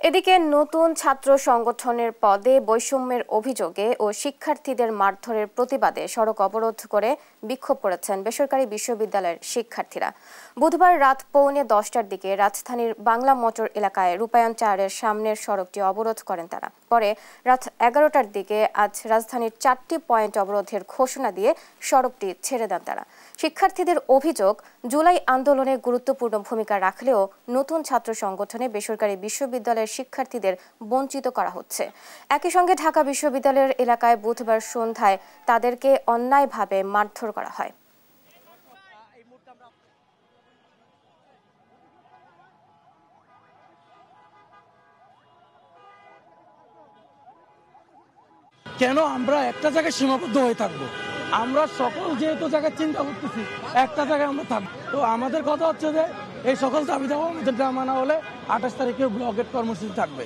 এদিকে নতুন ছাত্র সংগঠনের পদে বৈষম্যের অভিযোগে ও শিক্ষার্থীদের মারধরের প্রতিবাদে সড়ক অবরোধ করে বিক্ষোভ করেছেন বেসরকারি বিশ্ববিদ্যালয়ের শিক্ষার্থীরা। বুধবার রাত 10:45টার দিকে রাজধানীর বাংলা মোটর এলাকায় রূপায়ণ 4-এর সামনের সড়কটি অবরোধ করেন তারা। পরে রাত 11টার দিকে আজ রাজধানীর 4টি পয়েন্ট অবরোধের ঘোষণা দিয়ে সড়কটি ছেড়ে দেন তারা। শিক্ষার্থীদের অভিযোগ, জুলাই আন্দোলনে গুরুত্বপূর্ণ ভূমিকা রাখলেও নতুন ছাত্র সংগঠনে বেসরকারি বিশ্ববিদ্যালয়ের শিক্ষার্থীদের বঞ্চিত করা হচ্ছে। একই সঙ্গে ঢাকা বিশ্ববিদ্যালয়ের এলাকায় বুধবার সন্ধ্যায় তাদেরকে অন্যায়ভাবে মারধর করা হয়। কেন আমরা একটা জায়গায় সীমাবদ্ধ হয়ে থাকবো? আমরা সকল যেহেতু জায়গায় চিন্তা করতেছি, একটা জায়গায় আমরা থাকবো। তো আমাদের কথা হচ্ছে যে এই সকল দাবি দাওয়া আমাদের মানা হলে 28 তারিখে ব্লকেট কর্মসূচি থাকবে।